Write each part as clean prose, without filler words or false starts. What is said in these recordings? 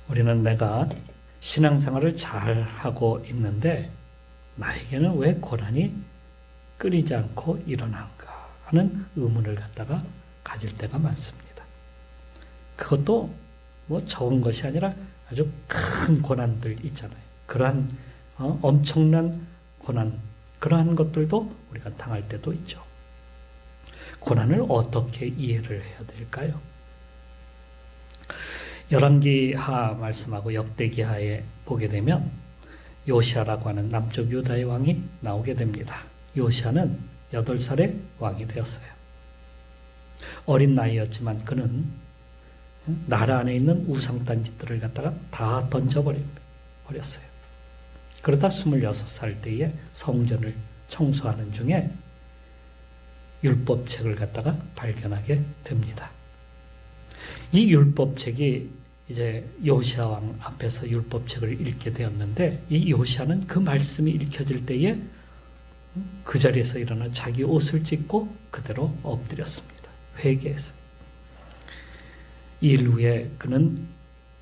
우리는 내가 신앙생활을 잘 하고 있는데 나에게는 왜 고난이 끊이지 않고 일어난가 하는 의문을 갖다가 가질 때가 많습니다. 그것도 뭐 적은 것이 아니라 아주 큰 고난들 있잖아요. 그러한 엄청난 고난, 그러한 것들도 우리가 당할 때도 있죠. 고난을 어떻게 이해를 해야 될까요? 열왕기하 말씀하고 역대기하에 보게 되면 요시아라고 하는 남쪽 유다의 왕이 나오게 됩니다. 요시아는 8살에 왕이 되었어요. 어린 나이였지만 그는 나라 안에 있는 우상단지들을 갖다가 다 던져버렸어요. 그러다 26살 때에 성전을 청소하는 중에 율법책을 갖다가 발견하게 됩니다. 이 율법책이 이제 요시아 왕 앞에서 율법책을 읽게 되었는데, 이 요시아는 그 말씀이 읽혀질 때에 그 자리에서 일어나 자기 옷을 찢고 그대로 엎드렸습니다. 회개했어요. 이 일 후에 그는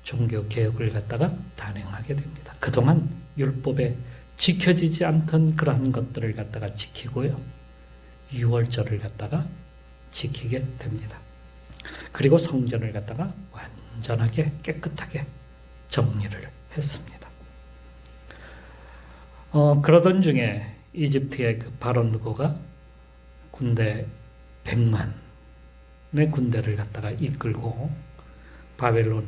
종교 개혁을 갖다가 단행하게 됩니다. 그동안 율법에 지켜지지 않던 그러한 것들을 갖다가 지키고요. 유월절을 갖다가 지키게 됩니다. 그리고 성전을 갖다가 완전하게 깨끗하게 정리를 했습니다. 그러던 중에 이집트의 그 바론 느고가 군대 100만의 군대를 갖다가 이끌고 바벨론과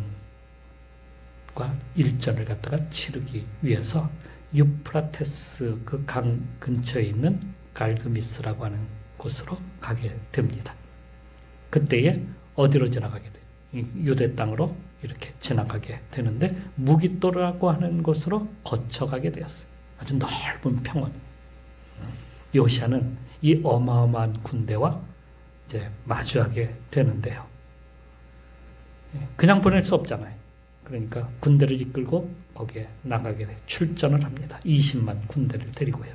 일전을 갖다가 치르기 위해서 유프라테스 그 강 근처에 있는 갈그미스라고 하는 곳으로 가게 됩니다. 그때에 어디로 지나가게 돼요? 유대 땅으로 이렇게 지나가게 되는데 무깃도라고 하는 곳으로 거쳐가게 되었어요. 아주 넓은 평원. 요시아는 이 어마어마한 군대와 이제 마주하게 되는데요. 그냥 보낼 수 없잖아요. 그러니까 군대를 이끌고 거기에 나가게 돼 출전을 합니다. 20만 군대를 데리고요.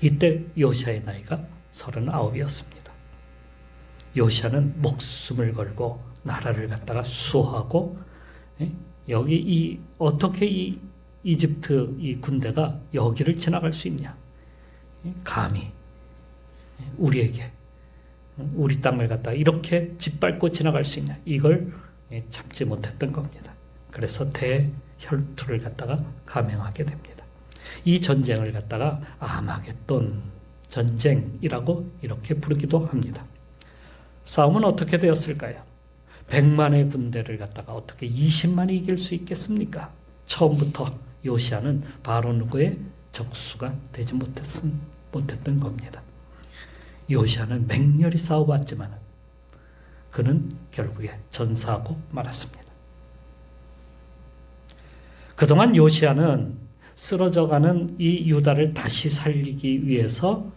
이때 요시아의 나이가 39이었습니다. 요시아는 목숨을 걸고 나라를 갖다가 수호하고, 여기 어떻게 이 이집트 이 군대가 여기를 지나갈 수 있냐? 감히 우리에게 우리 땅을 갖다가 이렇게 짓밟고 지나갈 수 있냐? 이걸 참지 못했던 겁니다. 그래서 대혈투를 갖다가 감행하게 됩니다. 이 전쟁을 갖다가 아마겟돈 전쟁이라고 이렇게 부르기도 합니다. 싸움은 어떻게 되었을까요? 100만의 군대를 갖다가 어떻게 20만이 이길 수 있겠습니까? 처음부터 요시아는 바론 느고의 적수가 되지 못했던 겁니다. 요시아는 맹렬히 싸워봤지만 그는 결국에 전사하고 말았습니다. 그동안 요시아는 쓰러져가는 이 유다를 다시 살리기 위해서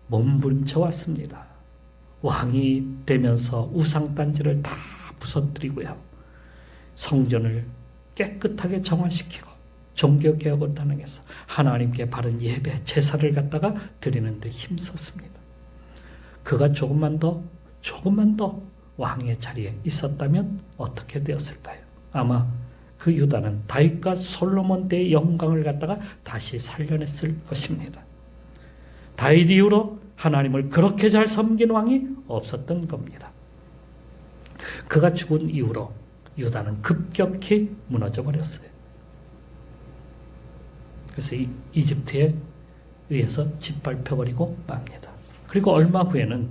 몸부림쳐 왔습니다. 왕이 되면서 우상단지를 다 부서뜨리고요. 성전을 깨끗하게 정화시키고 종교개혁을 단행해서 하나님께 바른 예배, 제사를 갖다가 드리는 데 힘썼습니다. 그가 조금만 더 왕의 자리에 있었다면 어떻게 되었을까요? 아마 그 유다는 다윗과 솔로몬 때의 영광을 갖다가 다시 살려냈을 것입니다. 다윗 이후로 하나님을 그렇게 잘 섬긴 왕이 없었던 겁니다. 그가 죽은 이후로 유다는 급격히 무너져 버렸어요. 그래서 이집트에 의해서 짓밟혀버리고 맙니다. 그리고 얼마 후에는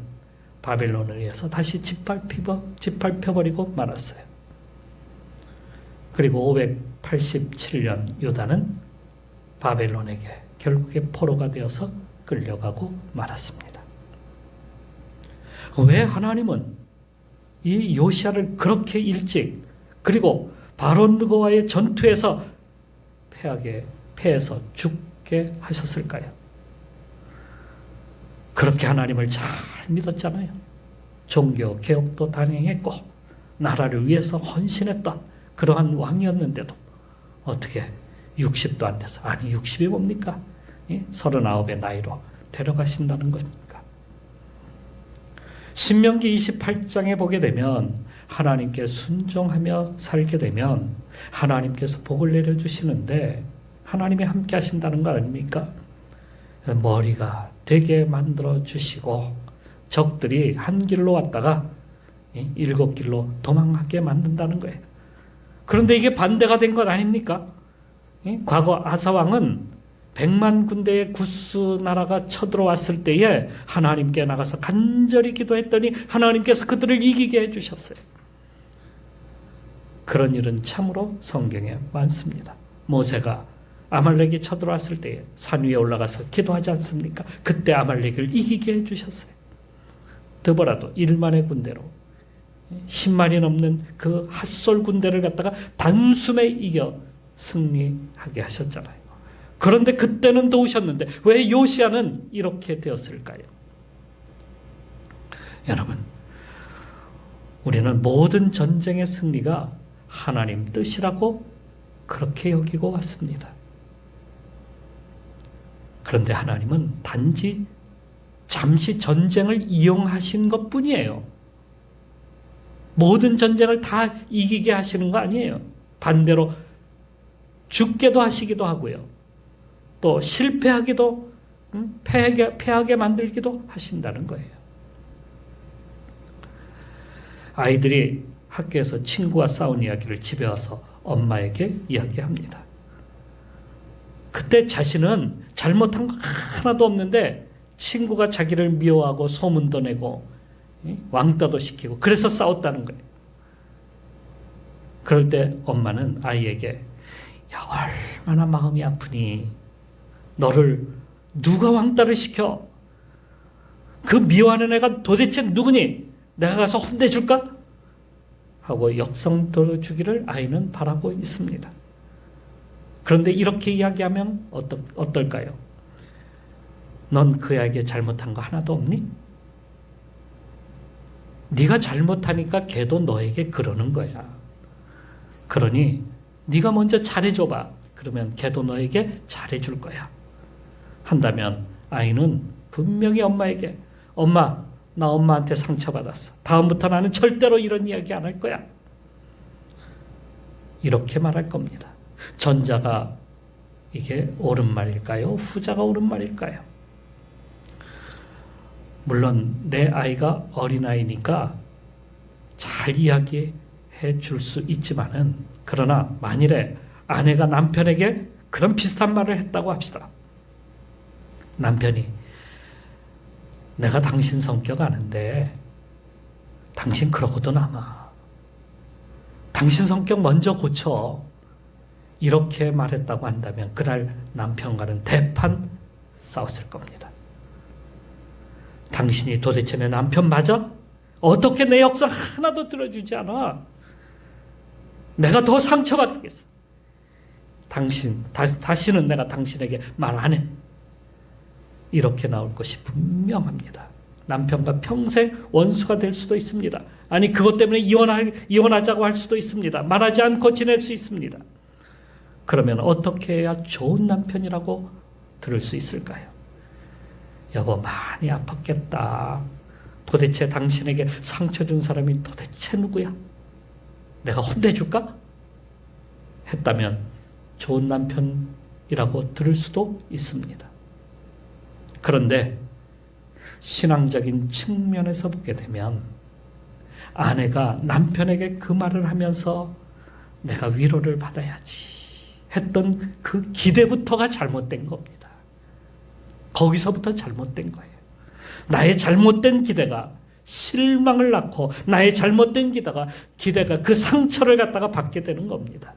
바벨론에 의해서 다시 짓밟혀버리고 말았어요. 그리고 587년 유다는 바벨론에게 결국에 포로가 되어서 끌려가고 말았습니다. 왜 하나님은 이 요시아를 그렇게 일찍, 그리고 바론 느고와의 전투에서 패해서 죽게 하셨을까요? 그렇게 하나님을 잘 믿었잖아요. 종교 개혁도 단행했고 나라를 위해서 헌신했던 그러한 왕이었는데도 어떻게 60도 안 돼서, 아니 60이 뭡니까? 39의 나이로 데려가신다는 겁니까? 신명기 28장에 보게 되면 하나님께 순종하며 살게 되면 하나님께서 복을 내려주시는데 하나님이 함께 하신다는 거 아닙니까? 머리가 되게 만들어 주시고 적들이 한 길로 왔다가 7길로 도망하게 만든다는 거예요. 그런데 이게 반대가 된 것 아닙니까? 과거 아사왕은 100만 군대의 구스 나라가 쳐들어왔을 때에 하나님께 나가서 간절히 기도했더니 하나님께서 그들을 이기게 해주셨어요. 그런 일은 참으로 성경에 많습니다. 모세가 아말렉이 쳐들어왔을 때에 산 위에 올라가서 기도하지 않습니까? 그때 아말렉을 이기게 해주셨어요. 드보라도 1만의 군대로 10만이 넘는 그 핫솔 군대를 갖다가 단숨에 이겨 승리하게 하셨잖아요. 그런데 그때는 도우셨는데 왜 요시야는 이렇게 되었을까요? 여러분, 우리는 모든 전쟁의 승리가 하나님 뜻이라고 그렇게 여기고 왔습니다. 그런데 하나님은 단지 잠시 전쟁을 이용하신 것뿐이에요. 모든 전쟁을 다 이기게 하시는 거 아니에요. 반대로 죽게도 하시기도 하고요. 또 실패하기도 패하게 만들기도 하신다는 거예요. 아이들이 학교에서 친구와 싸운 이야기를 집에 와서 엄마에게 이야기합니다. 그때 자신은 잘못한 거 하나도 없는데 친구가 자기를 미워하고 소문도 내고 왕따도 시키고 그래서 싸웠다는 거예요. 그럴 때 엄마는 아이에게 야, 얼마나 마음이 아프니 너를 누가 왕따를 시켜? 그 미워하는 애가 도대체 누구니? 내가 가서 혼내줄까? 하고 역성 들어주기를 아이는 바라고 있습니다. 그런데 이렇게 이야기하면 어떨까요? 넌 그 아이에게 잘못한 거 하나도 없니? 네가 잘못하니까 걔도 너에게 그러는 거야. 그러니 네가 먼저 잘해줘봐. 그러면 걔도 너에게 잘해줄 거야. 한다면 아이는 분명히 엄마에게 엄마, 나 엄마한테 상처받았어. 다음부터 나는 절대로 이런 이야기 안 할 거야. 이렇게 말할 겁니다. 전자가 이게 옳은 말일까요? 후자가 옳은 말일까요? 물론 내 아이가 어린아이니까 잘 이야기해 줄 수 있지만은 그러나 만일에 아내가 남편에게 그런 비슷한 말을 했다고 합시다. 남편이 내가 당신 성격 아는데 당신 그러고도 남아. 당신 성격 먼저 고쳐. 이렇게 말했다고 한다면 그날 남편과는 대판 싸웠을 겁니다. 당신이 도대체 내 남편 맞아? 어떻게 내 역사 하나도 들어주지 않아? 내가 더 상처받겠어. 다시는 내가 당신에게 말 안 해. 이렇게 나올 것이 분명합니다. 남편과 평생 원수가 될 수도 있습니다. 아니 그것 때문에 이혼하자고 할 수도 있습니다. 말하지 않고 지낼 수 있습니다. 그러면 어떻게 해야 좋은 남편이라고 들을 수 있을까요? 여보 많이 아팠겠다. 도대체 당신에게 상처 준 사람이 도대체 누구야? 내가 혼내줄까? 했다면 좋은 남편이라고 들을 수도 있습니다. 그런데 신앙적인 측면에서 보게 되면 아내가 남편에게 그 말을 하면서 내가 위로를 받아야지 했던 그 기대부터가 잘못된 겁니다. 거기서부터 잘못된 거예요. 나의 잘못된 기대가 실망을 낳고 나의 잘못된 기대가 그 상처를 갖다가 받게 되는 겁니다.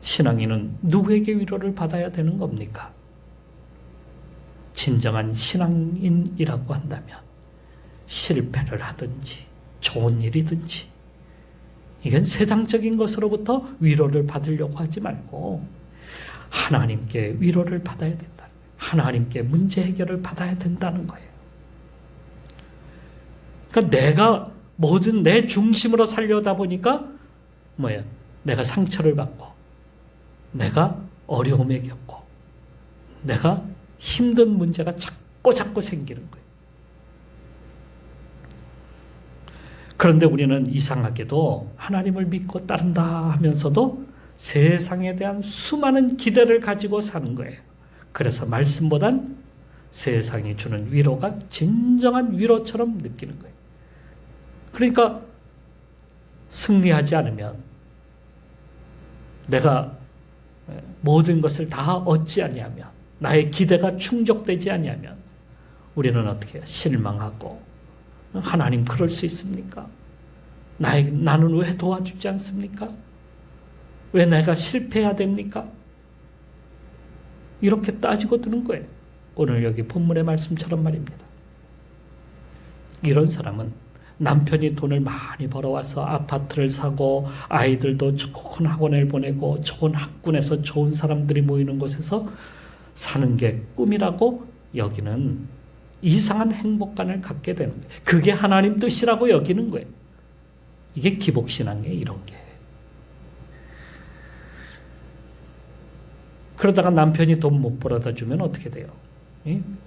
신앙인은 누구에게 위로를 받아야 되는 겁니까? 진정한 신앙인이라고 한다면 실패를 하든지 좋은 일이든지 이건 세상적인 것으로부터 위로를 받으려고 하지 말고 하나님께 위로를 받아야 된다. 하나님께 문제 해결을 받아야 된다는 거예요. 그러니까 내가 모든 내 중심으로 살려다 보니까 내가 상처를 받고 내가 어려움에 겪고 내가 힘든 문제가 자꾸 생기는 거예요. 그런데 우리는 이상하게도 하나님을 믿고 따른다 하면서도 세상에 대한 수많은 기대를 가지고 사는 거예요. 그래서 말씀보단 세상이 주는 위로가 진정한 위로처럼 느끼는 거예요. 그러니까 승리하지 않으면, 내가 모든 것을 다 얻지 아니하면, 나의 기대가 충족되지 아니하면 우리는 어떻게 해요? 실망하고, 하나님 그럴 수 있습니까? 나는 왜 도와주지 않습니까? 왜 내가 실패해야 됩니까? 이렇게 따지고 드는 거예요. 오늘 여기 본문의 말씀처럼 말입니다. 이런 사람은 남편이 돈을 많이 벌어와서 아파트를 사고 아이들도 좋은 학원을 보내고 좋은 학군에서 좋은 사람들이 모이는 곳에서 사는 게 꿈이라고 여기는 이상한 행복감을 갖게 되는 거예요. 그게 하나님 뜻이라고 여기는 거예요. 이게 기복신앙이에요. 이런 게. 그러다가 남편이 돈 못 벌어다 주면 어떻게 돼요?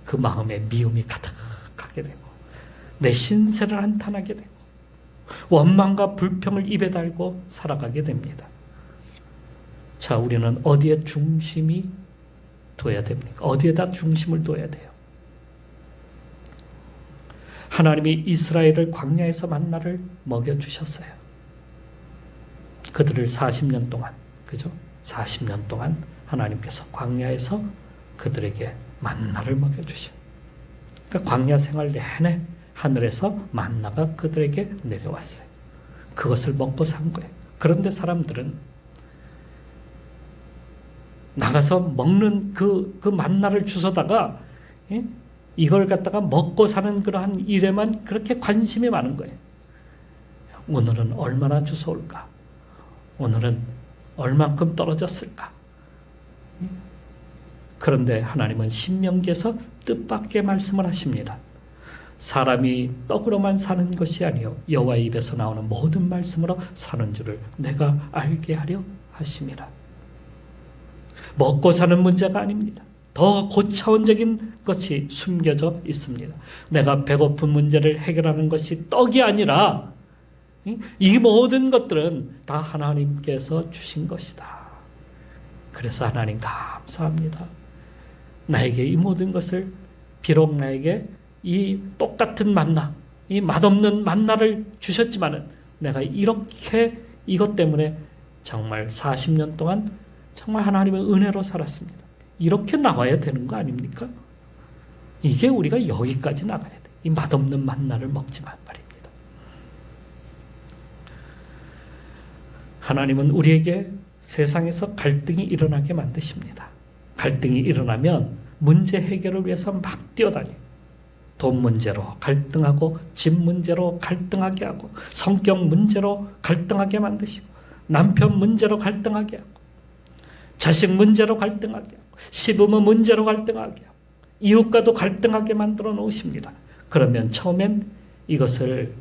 그 마음에 미움이 가득하게 되고 내 신세를 한탄하게 되고 원망과 불평을 입에 달고 살아가게 됩니다. 자, 우리는 어디에 중심이 둬야 됩니까? 어디에다 중심을 둬야 돼요? 하나님이 이스라엘을 광야에서 만나를 먹여주셨어요. 그들을 40년 동안, 그죠? 40년 동안 하나님께서 광야에서 그들에게 만나를 먹여주신. 그러니까 광야 생활 내내 하늘에서 만나가 그들에게 내려왔어요. 그것을 먹고 산 거예요. 그런데 사람들은 나가서 먹는 그 만나를 주워다가 이걸 갖다가 먹고 사는 그러한 일에만 그렇게 관심이 많은 거예요. 오늘은 얼마나 주워올까? 오늘은 얼만큼 떨어졌을까? 그런데 하나님은 신명기에서 뜻밖의 말씀을 하십니다. 사람이 떡으로만 사는 것이 아니요 여호와의 입에서 나오는 모든 말씀으로 사는 줄을 내가 알게 하려 하심이라. 먹고 사는 문제가 아닙니다. 더 고차원적인 것이 숨겨져 있습니다. 내가 배고픈 문제를 해결하는 것이 떡이 아니라 이 모든 것들은 다 하나님께서 주신 것이다. 그래서 하나님 감사합니다. 나에게 이 모든 것을, 비록 나에게 이 똑같은 만나, 이 맛없는 만나를 주셨지만은 내가 이렇게 이것 때문에 정말 40년 동안 정말 하나님의 은혜로 살았습니다. 이렇게 나와야 되는 거 아닙니까? 이게 우리가 여기까지 나가야 돼. 이 맛없는 만나를 먹지만 말입니다. 하나님은 우리에게 세상에서 갈등이 일어나게 만드십니다. 갈등이 일어나면 문제 해결을 위해서 막 뛰어다녀요. 돈 문제로 갈등하고, 집 문제로 갈등하게 하고, 성격 문제로 갈등하게 만드시고, 남편 문제로 갈등하게 하고, 자식 문제로 갈등하게 하고, 시부모 문제로 갈등하게 하고, 이웃과도 갈등하게 만들어 놓으십니다. 그러면 처음엔 이것을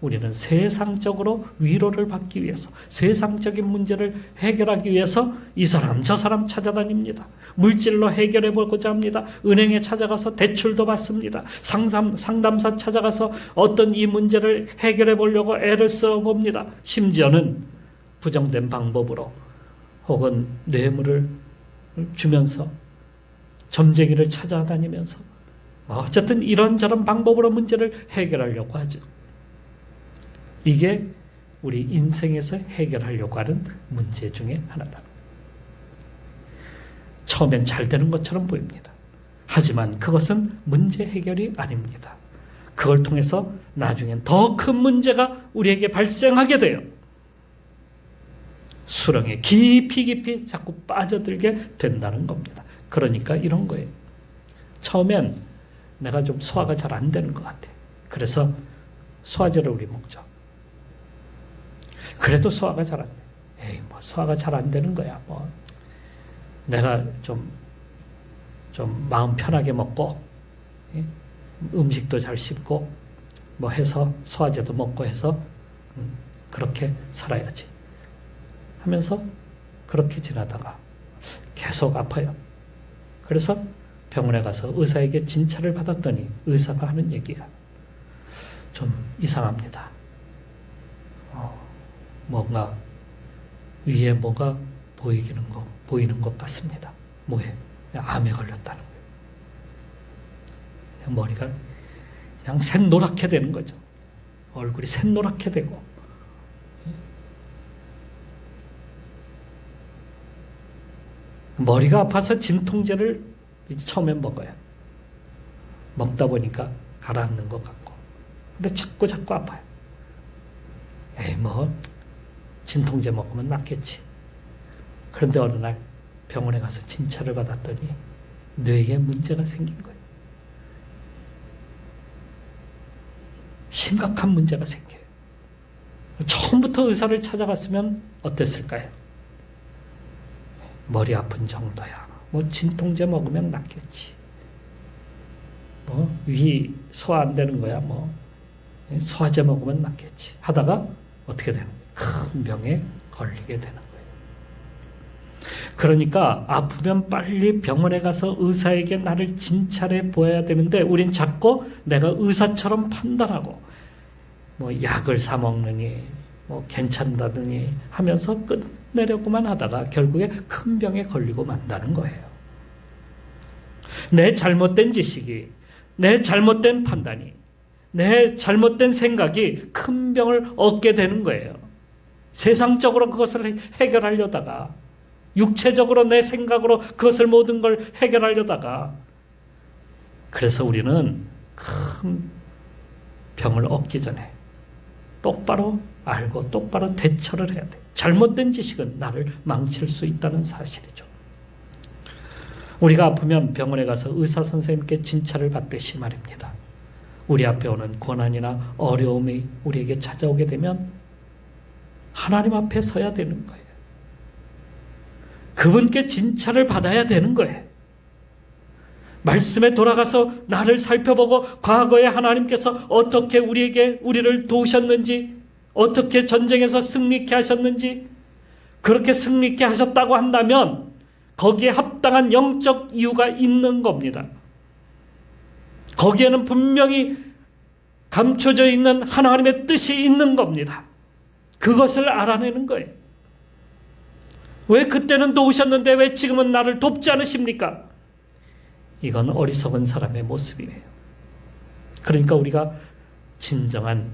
우리는 세상적으로 위로를 받기 위해서, 세상적인 문제를 해결하기 위해서 이 사람 저 사람 찾아다닙니다. 물질로 해결해 보고자 합니다. 은행에 찾아가서 대출도 받습니다. 상담사 찾아가서 어떤 이 문제를 해결해 보려고 애를 써봅니다. 심지어는 부정된 방법으로 혹은 뇌물을 주면서 점쟁이를 찾아다니면서 어쨌든 이런저런 방법으로 문제를 해결하려고 하죠. 이게 우리 인생에서 해결하려고 하는 문제 중에 하나다. 처음엔 잘 되는 것처럼 보입니다. 하지만 그것은 문제 해결이 아닙니다. 그걸 통해서 나중엔 더 큰 문제가 우리에게 발생하게 돼요. 수렁에 깊이 자꾸 빠져들게 된다는 겁니다. 그러니까 이런 거예요. 처음엔 내가 좀 소화가 잘 안 되는 것 같아. 그래서 소화제를 우리 먹죠. 그래도 소화가 잘 안 돼. 에이, 뭐 소화가 잘 안 되는 거야. 뭐 내가 좀 마음 편하게 먹고, 음식도 잘 씹고, 뭐 해서 소화제도 먹고 해서 그렇게 살아야지 하면서 그렇게 지나다가 계속 아파요. 그래서 병원에 가서 의사에게 진찰을 받았더니 의사가 하는 얘기가 좀 이상합니다. 뭔가 위에 뭐가 보이는 것 같습니다. 뭐에? 암에 걸렸다는 거예요. 그냥 머리가 그냥 샛노랗게 되는 거죠. 얼굴이 샛노랗게 되고. 머리가 아파서 진통제를 처음에 먹어요. 먹다 보니까 가라앉는 것 같고. 근데 자꾸 아파요. 에이, 뭐, 진통제 먹으면 낫겠지. 그런데 어느 날 병원에 가서 진찰을 받았더니 뇌에 문제가 생긴 거예요. 심각한 문제가 생겨요. 처음부터 의사를 찾아갔으면 어땠을까요? 머리 아픈 정도야. 뭐 진통제 먹으면 낫겠지. 뭐 위 소화 안 되는 거야. 뭐 소화제 먹으면 낫겠지. 하다가 어떻게 되는 거예요? 큰 병에 걸리게 되는 거예요. 그러니까 아프면 빨리 병원에 가서 의사에게 나를 진찰해 보아야 되는데 우린 자꾸 내가 의사처럼 판단하고 뭐 약을 사 먹느니 뭐 괜찮다더니 하면서 끝내려고만 하다가 결국에 큰 병에 걸리고 만다는 거예요. 내 잘못된 지식이, 내 잘못된 판단이, 내 잘못된 생각이 큰 병을 얻게 되는 거예요. 세상적으로 그것을 해결하려다가 육체적으로 내 생각으로 그것을 모든 걸 해결하려다가 그래서 우리는 큰 병을 얻기 전에 똑바로 알고 똑바로 대처를 해야 돼. 잘못된 지식은 나를 망칠 수 있다는 사실이죠. 우리가 아프면 병원에 가서 의사 선생님께 진찰을 받듯이 말입니다. 우리 앞에 오는 고난이나 어려움이 우리에게 찾아오게 되면 하나님 앞에 서야 되는 거예요. 그분께 진찰을 받아야 되는 거예요. 말씀에 돌아가서 나를 살펴보고 과거에 하나님께서 어떻게 우리를 도우셨는지, 어떻게 전쟁에서 승리케 하셨는지, 그렇게 승리케 하셨다고 한다면 거기에 합당한 영적 이유가 있는 겁니다. 거기에는 분명히 감춰져 있는 하나님의 뜻이 있는 겁니다. 그것을 알아내는 거예요. 왜 그때는 도우셨는데 왜 지금은 나를 돕지 않으십니까? 이건 어리석은 사람의 모습이에요. 그러니까 우리가 진정한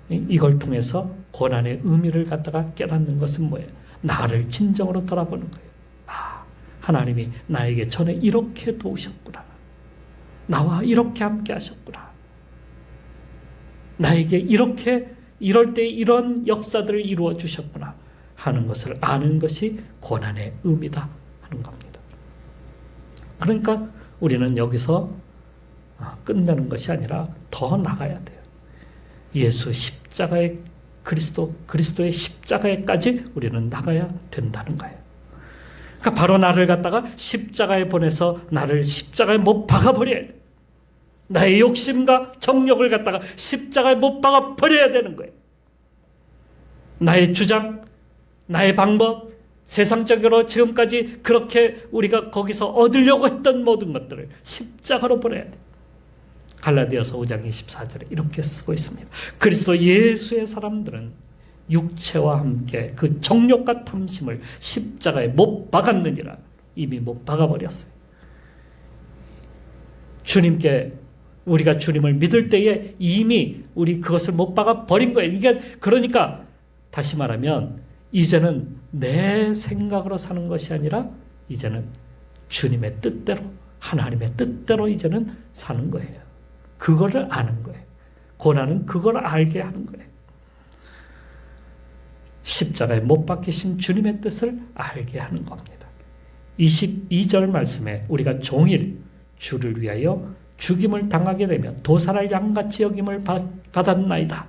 이걸 통해서 고난의 의미를 갖다가 깨닫는 것은 뭐예요? 나를 진정으로 돌아보는 거예요. 하나님이 나에게 전에 이렇게 도우셨구나. 나와 이렇게 함께 하셨구나. 나에게 이럴 때 이런 역사들을 이루어 주셨구나 하는 것을 아는 것이 고난의 의미다 하는 겁니다. 그러니까 우리는 여기서 끝내는 것이 아니라 더 나가야 돼요. 예수 십자가의 그리스도의 십자가에까지 우리는 나가야 된다는 거예요. 그러니까 바로 나를 갖다가 십자가에 보내서 나를 십자가에 못 박아버려야 돼. 나의 욕심과 정욕을 갖다가 십자가에 못 박아버려야 되는 거예요. 나의 주장, 나의 방법, 세상적으로 지금까지 그렇게 우리가 거기서 얻으려고 했던 모든 것들을 십자가로 버려야 돼. 갈라디아서 5장 24절에 이렇게 쓰고 있습니다. 그리스도 예수의 사람들은 육체와 함께 그 정욕과 탐심을 십자가에 못 박았느니라. 이미 못 박아버렸어요. 주님께 우리가 주님을 믿을 때에 이미 우리 그것을 못 박아버린 거예요. 이게 그러니까 다시 말하면 이제는 내 생각으로 사는 것이 아니라 이제는 주님의 뜻대로, 하나님의 뜻대로 이제는 사는 거예요. 그거를 아는 거예요. 고난은 그걸 알게 하는 거예요. 십자가에 못 박히신 주님의 뜻을 알게 하는 겁니다. 22절 말씀에 우리가 종일 주를 위하여 죽임을 당하게 되면 도살할 양같이 여김을 받았나이다.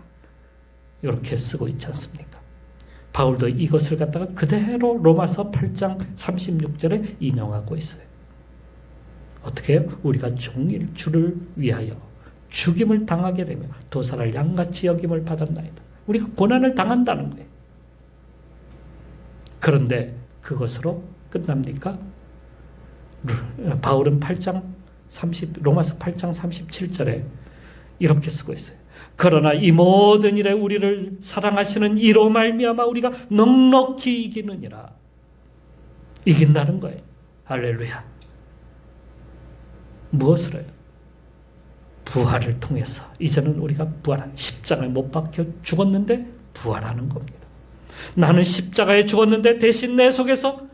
이렇게 쓰고 있지 않습니까? 바울도 이것을 갖다가 그대로 로마서 8장 36절에 인용하고 있어요. 어떻게 해요? 우리가 종일 주를 위하여 죽임을 당하게 되면 도살할 양같이 여김을 받았나이다. 우리가 고난을 당한다는 거예요. 그런데 그것으로 끝납니까? 바울은 로마서 8장 37절에 이렇게 쓰고 있어요. 그러나 이 모든 일에 우리를 사랑하시는 이로 말미암아 우리가 넉넉히 이기느니라. 이긴다는 거예요. 할렐루야. 무엇을 해요? 부활을 통해서 이제는 우리가 부활하는, 십자가에 못 박혀 죽었는데 부활하는 겁니다. 나는 십자가에 죽었는데 대신 내 속에서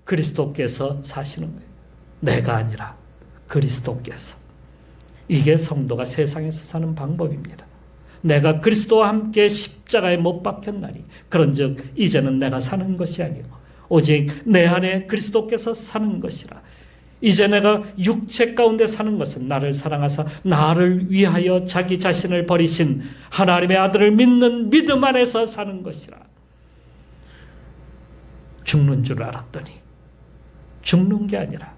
그리스도께서 사시는 거예요. 내가 아니라 그리스도께서. 이게 성도가 세상에서 사는 방법입니다. 내가 그리스도와 함께 십자가에 못 박혔나니 그런즉 이제는 내가 사는 것이 아니요 오직 내 안에 그리스도께서 사는 것이라. 이제 내가 육체 가운데 사는 것은 나를 사랑하사 나를 위하여 자기 자신을 버리신 하나님의 아들을 믿는 믿음 안에서 사는 것이라. 죽는 줄 알았더니 죽는 게 아니라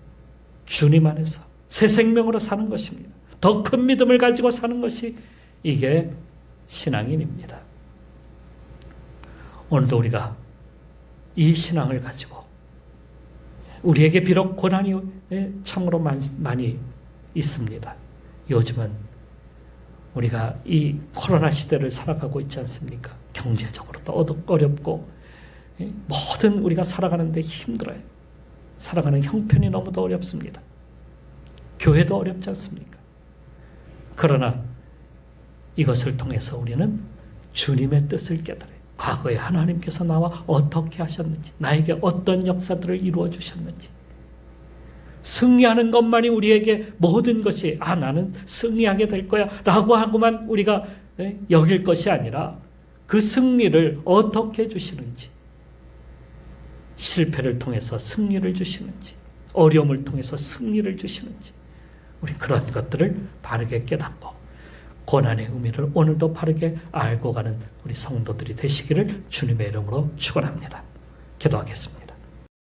주님 안에서 새 생명으로 사는 것입니다. 더 큰 믿음을 가지고 사는 것이 이게 신앙인입니다. 오늘도 우리가 이 신앙을 가지고 우리에게 비록 고난이 참으로 많이 있습니다. 요즘은 우리가 이 코로나 시대를 살아가고 있지 않습니까? 경제적으로도 어렵고 모든 우리가 살아가는데 힘들어요. 살아가는 형편이 너무도 어렵습니다. 교회도 어렵지 않습니까? 그러나 이것을 통해서 우리는 주님의 뜻을 깨달아요. 과거에 하나님께서 나와 어떻게 하셨는지, 나에게 어떤 역사들을 이루어 주셨는지, 승리하는 것만이 우리에게 모든 것이 나는 승리하게 될 거야 라고 하고만 우리가 여길 것이 아니라 그 승리를 어떻게 주시는지, 실패를 통해서 승리를 주시는지, 어려움을 통해서 승리를 주시는지, 우리 그런 것들을 바르게 깨닫고 고난의 의미를 오늘도 바르게 알고 가는 우리 성도들이 되시기를 주님의 이름으로 축원합니다. 기도하겠습니다.